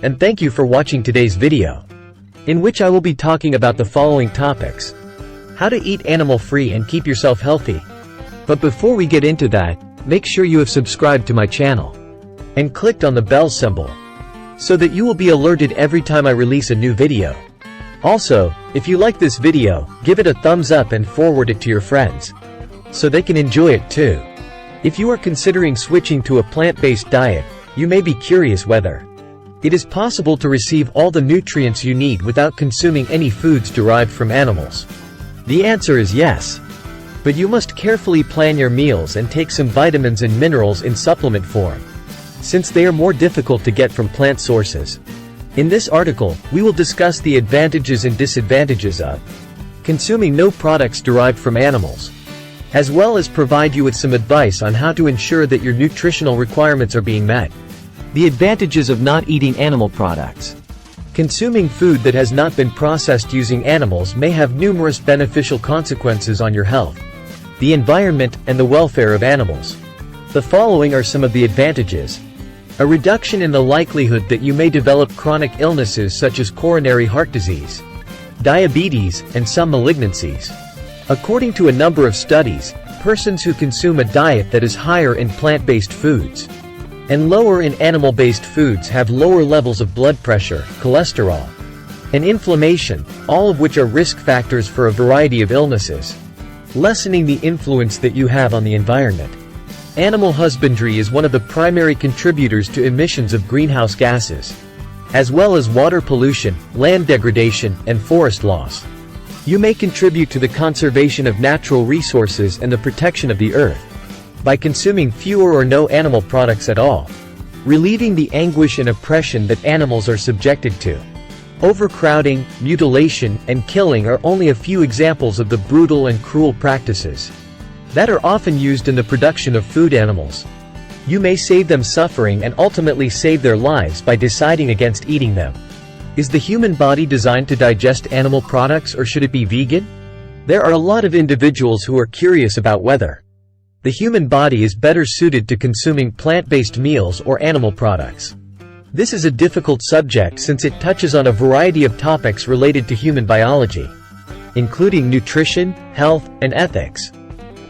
and thank you for watching today's video, in which I will be talking about the following topics: how to eat animal-free and keep yourself healthy. But before we get into that, make sure you have subscribed to my channel and clicked on the bell symbol, so that you will be alerted every time I release a new video. Also, if you like this video, give it a thumbs up and forward it to your friends, so they can enjoy it too. If you are considering switching to a plant-based diet, you may be curious whether it is possible to receive all the nutrients you need without consuming any foods derived from animals. The answer is yes. But you must carefully plan your meals and take some vitamins and minerals in supplement form, since they are more difficult to get from plant sources. In this article, we will discuss the advantages and disadvantages of consuming no products derived from animals, as well as provide you with some advice on how to ensure that your nutritional requirements are being met. The advantages of not eating animal products. Consuming food that has not been processed using animals may have numerous beneficial consequences on your health, the environment, and the welfare of animals. The following are some of the advantages: a reduction in the likelihood that you may develop chronic illnesses such as coronary heart disease, diabetes, and some malignancies. According to a number of studies, persons who consume a diet that is higher in plant-based foods and lower in animal-based foods have lower levels of blood pressure, cholesterol, and inflammation, all of which are risk factors for a variety of illnesses. Lessening the influence that you have on the environment. Animal husbandry is one of the primary contributors to emissions of greenhouse gases, as well as water pollution, land degradation, and forest loss. You may contribute to the conservation of natural resources and the protection of the earth by consuming fewer or no animal products at all, relieving the anguish and oppression that animals are subjected to. Overcrowding, mutilation, and killing are only a few examples of the brutal and cruel practices that are often used in the production of food animals. You may save them suffering and ultimately save their lives by deciding against eating them. Is the human body designed to digest animal products, or should it be vegan? There are a lot of individuals who are curious about whether the human body is better suited to consuming plant-based meals or animal products. This is a difficult subject since it touches on a variety of topics related to human biology, including nutrition, health, and ethics.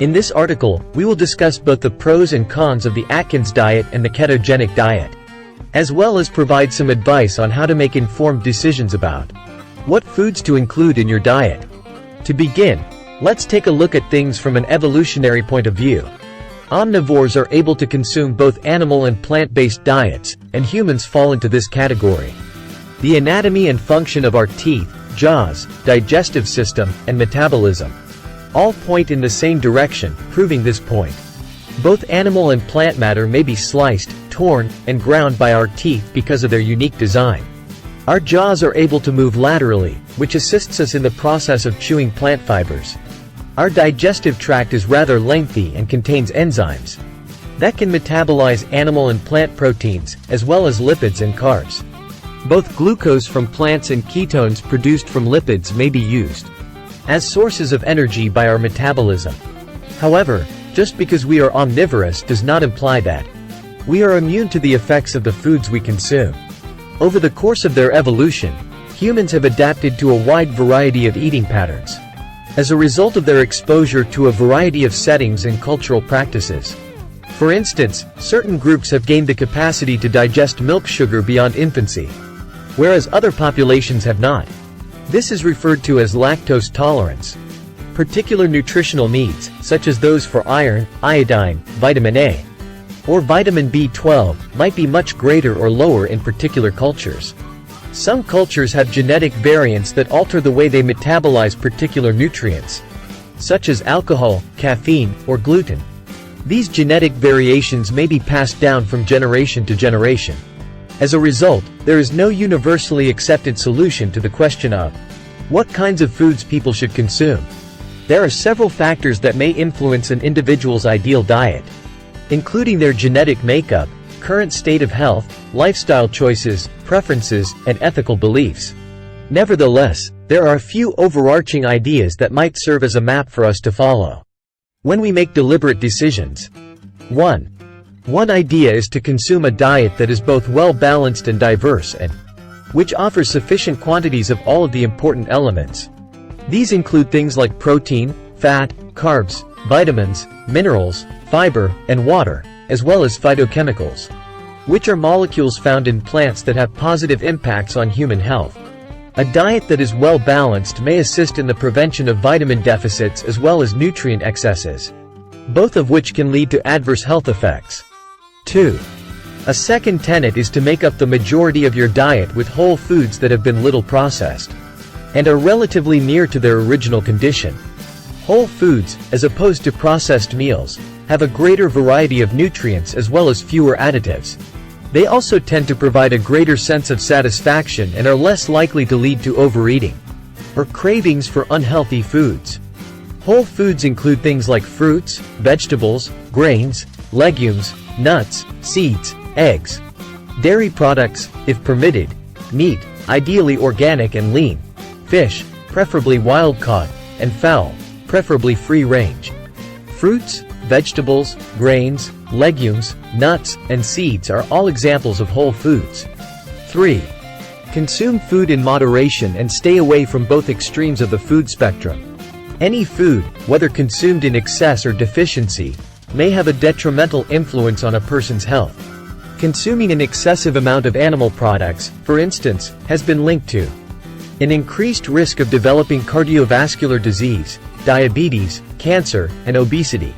In this article, we will discuss both the pros and cons of the Atkins diet and the ketogenic diet, as well as provide some advice on how to make informed decisions about what foods to include in your diet. To begin, let's take a look at things from an evolutionary point of view. Omnivores are able to consume both animal and plant-based diets, and humans fall into this category. The anatomy and function of our teeth, jaws, digestive system, and metabolism all point in the same direction, proving this point. Both animal and plant matter may be sliced, torn, and ground by our teeth because of their unique design. Our jaws are able to move laterally, which assists us in the process of chewing plant fibers. Our digestive tract is rather lengthy and contains enzymes that can metabolize animal and plant proteins, as well as lipids and carbs. Both glucose from plants and ketones produced from lipids may be used as sources of energy by our metabolism. However, just because we are omnivorous does not imply that we are immune to the effects of the foods we consume. Over the course of their evolution, humans have adapted to a wide variety of eating patterns as a result of their exposure to a variety of settings and cultural practices. For instance, certain groups have gained the capacity to digest milk sugar beyond infancy, whereas other populations have not. This is referred to as lactose tolerance. Particular nutritional needs, such as those for iron, iodine, vitamin A, or vitamin B12, might be much greater or lower in particular cultures. Some cultures have genetic variants that alter the way they metabolize particular nutrients, such as alcohol, caffeine, or gluten. These genetic variations may be passed down from generation to generation. As a result, there is no universally accepted solution to the question of what kinds of foods people should consume. There are several factors that may influence an individual's ideal diet, including their genetic makeup, current state of health, lifestyle choices, preferences, and ethical beliefs. Nevertheless, there are a few overarching ideas that might serve as a map for us to follow when we make deliberate decisions. 1. One idea is to consume a diet that is both well-balanced and diverse, and which offers sufficient quantities of all of the important elements. These include things like protein, fat, carbs, vitamins, minerals, fiber, and water, as well as phytochemicals, which are molecules found in plants that have positive impacts on human health. A diet that is well balanced may assist in the prevention of vitamin deficits as well as nutrient excesses, both of which can lead to adverse health effects. 2. A second tenet is to make up the majority of your diet with whole foods that have been little processed and are relatively near to their original condition. Whole foods, as opposed to processed meals, have a greater variety of nutrients as well as fewer additives. They also tend to provide a greater sense of satisfaction and are less likely to lead to overeating or cravings for unhealthy foods. Whole foods include things like fruits, vegetables, grains, legumes, nuts, seeds, eggs, dairy products, if permitted, meat, ideally organic and lean, fish, preferably wild-caught, and fowl, preferably free-range. Fruits, vegetables, grains, legumes, nuts, and seeds are all examples of whole foods. 3. Consume food in moderation and stay away from both extremes of the food spectrum. Any food, whether consumed in excess or deficiency, may have a detrimental influence on a person's health. Consuming an excessive amount of animal products, for instance, has been linked to an increased risk of developing cardiovascular disease, diabetes, cancer, and obesity.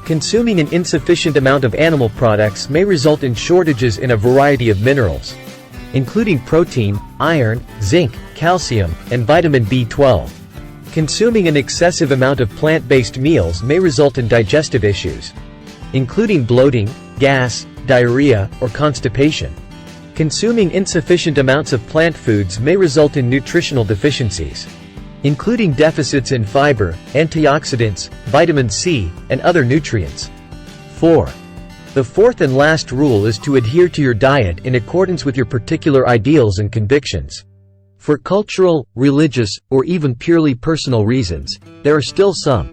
Consuming an insufficient amount of animal products may result in shortages in a variety of minerals, including protein, iron, zinc, calcium, and vitamin B12. Consuming an excessive amount of plant-based meals may result in digestive issues, including bloating, gas, diarrhea, or constipation. Consuming insufficient amounts of plant foods may result in nutritional deficiencies, including deficits in fiber, antioxidants, vitamin C, and other nutrients. 4. The fourth and last rule is to adhere to your diet in accordance with your particular ideals and convictions. For cultural, religious, or even purely personal reasons, there are still some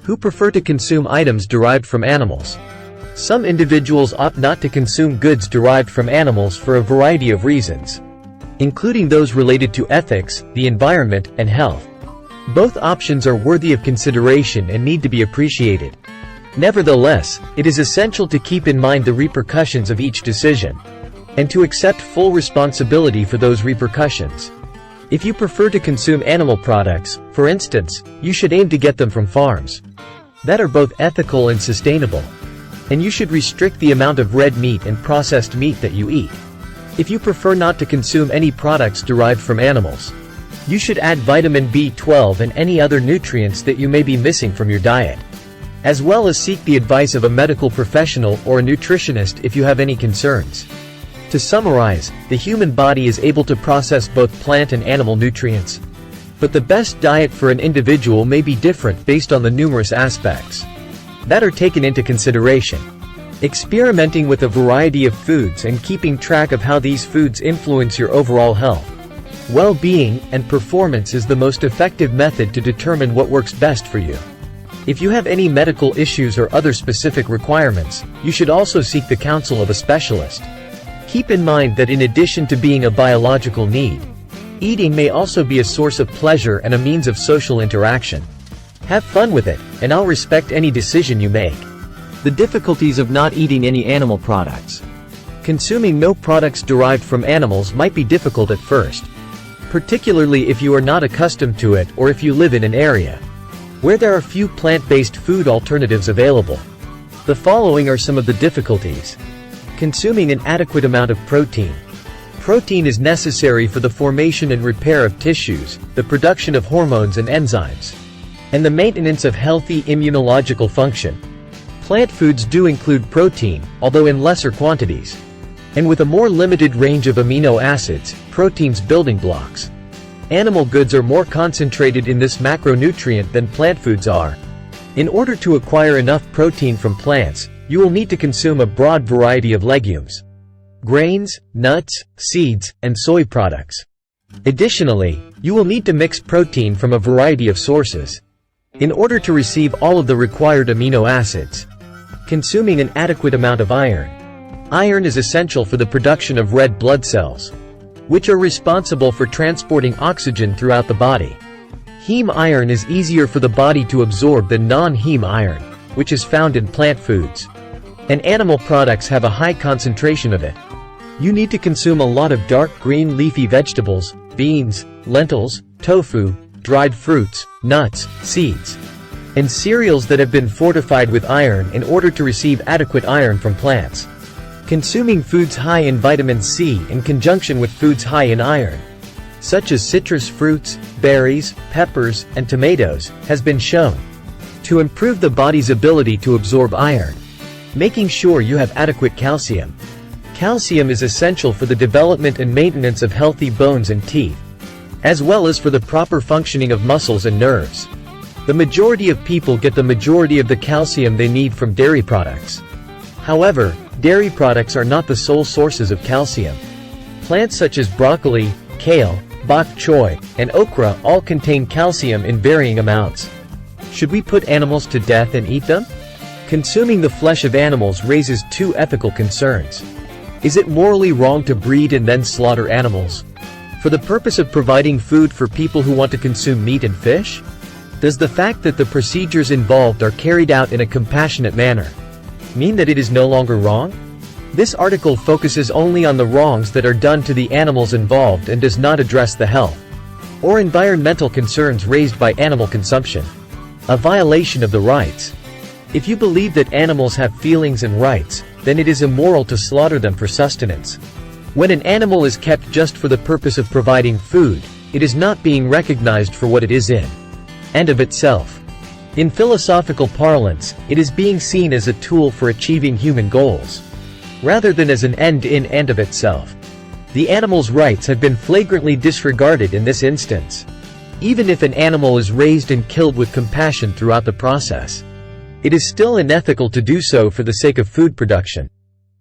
who prefer to consume items derived from animals. Some individuals opt not to consume goods derived from animals for a variety of reasons, including those related to ethics, the environment, and health. Both options are worthy of consideration and need to be appreciated. Nevertheless, it is essential to keep in mind the repercussions of each decision, and to accept full responsibility for those repercussions. If you prefer to consume animal products, for instance, you should aim to get them from farms that are both ethical and sustainable. And you should restrict the amount of red meat and processed meat that you eat. If you prefer not to consume any products derived from animals, you should add vitamin B12 and any other nutrients that you may be missing from your diet, as well as seek the advice of a medical professional or a nutritionist if you have any concerns. To summarize, the human body is able to process both plant and animal nutrients, but the best diet for an individual may be different based on the numerous aspects that are taken into consideration. Experimenting with a variety of foods and keeping track of how these foods influence your overall health, well-being, and performance is the most effective method to determine what works best for you. If you have any medical issues or other specific requirements, you should also seek the counsel of a specialist. Keep in mind that in addition to being a biological need, eating may also be a source of pleasure and a means of social interaction. Have fun with it, and I'll respect any decision you make. The difficulties of not eating any animal products. Consuming no products derived from animals might be difficult at first, particularly if you are not accustomed to it or if you live in an area where there are few plant-based food alternatives available. The following are some of the difficulties. Consuming an adequate amount of protein. Protein is necessary for the formation and repair of tissues, the production of hormones and enzymes, and the maintenance of healthy immunological function. Plant foods do include protein, although in lesser quantities, and with a more limited range of amino acids, protein's building blocks. Animal goods are more concentrated in this macronutrient than plant foods are. In order to acquire enough protein from plants, you will need to consume a broad variety of legumes, grains, nuts, seeds, and soy products. Additionally, you will need to mix protein from a variety of sources in order to receive all of the required amino acids. Consuming an adequate amount of iron. Iron is essential for the production of red blood cells, which are responsible for transporting oxygen throughout the body. Heme iron is easier for the body to absorb than non-heme iron, which is found in plant foods. And animal products have a high concentration of it. You need to consume a lot of dark green leafy vegetables, beans, lentils, tofu, dried fruits, nuts, seeds, and cereals that have been fortified with iron in order to receive adequate iron from plants. Consuming foods high in vitamin C in conjunction with foods high in iron, such as citrus fruits, berries, peppers, and tomatoes, has been shown to improve the body's ability to absorb iron. Making sure you have adequate calcium. Calcium is essential for the development and maintenance of healthy bones and teeth, as well as for the proper functioning of muscles and nerves. The majority of people get the majority of the calcium they need from dairy products. However, dairy products are not the sole sources of calcium. Plants such as broccoli, kale, bok choy, and okra all contain calcium in varying amounts. Should we put animals to death and eat them? Consuming the flesh of animals raises two ethical concerns. Is it morally wrong to breed and then slaughter animals for the purpose of providing food for people who want to consume meat and fish? Does the fact that the procedures involved are carried out in a compassionate manner mean that it is no longer wrong? This article focuses only on the wrongs that are done to the animals involved and does not address the health or environmental concerns raised by animal consumption. A violation of the rights. If you believe that animals have feelings and rights, then it is immoral to slaughter them for sustenance. When an animal is kept just for the purpose of providing food, it is not being recognized for what it is in and of itself. In philosophical parlance, it is being seen as a tool for achieving human goals, rather than as an end in and of itself. The animal's rights have been flagrantly disregarded in this instance. Even if an animal is raised and killed with compassion throughout the process, it is still unethical to do so for the sake of food production.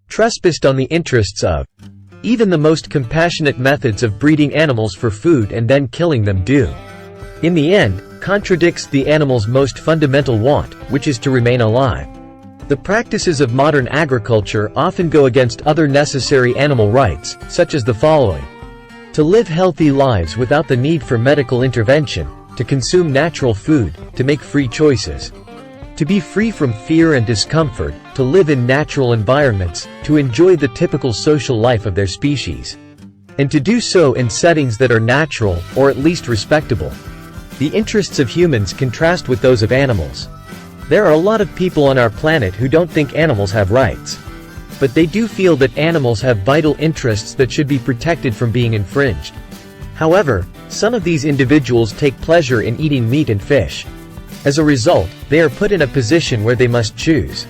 Trespassed on the interests of. Even the most compassionate methods of breeding animals for food and then killing them do, in the end, contradicts the animal's most fundamental want, which is to remain alive. The practices of modern agriculture often go against other necessary animal rights, such as the following: to live healthy lives without the need for medical intervention, to consume natural food, to make free choices, to be free from fear and discomfort, to live in natural environments, to enjoy the typical social life of their species, and to do so in settings that are natural, or at least respectable. The interests of humans contrast with those of animals. There are a lot of people on our planet who don't think animals have rights, but they do feel that animals have vital interests that should be protected from being infringed. However, some of these individuals take pleasure in eating meat and fish. As a result, they are put in a position where they must choose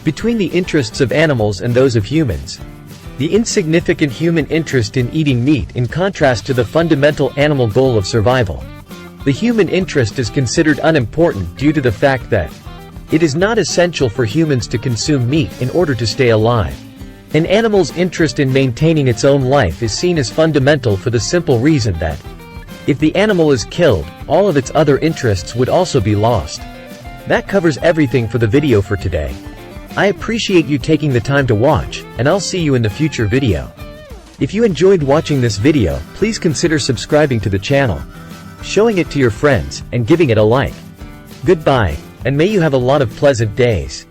between the interests of animals and those of humans. The insignificant human interest in eating meat in contrast to the fundamental animal goal of survival. The human interest is considered unimportant due to the fact that it is not essential for humans to consume meat in order to stay alive. An animal's interest in maintaining its own life is seen as fundamental for the simple reason that if the animal is killed, all of its other interests would also be lost. That covers everything for the video for today. I appreciate you taking the time to watch, and I'll see you in the future video. If you enjoyed watching this video, please consider subscribing to the channel, showing it to your friends, and giving it a like. Goodbye, and may you have a lot of pleasant days.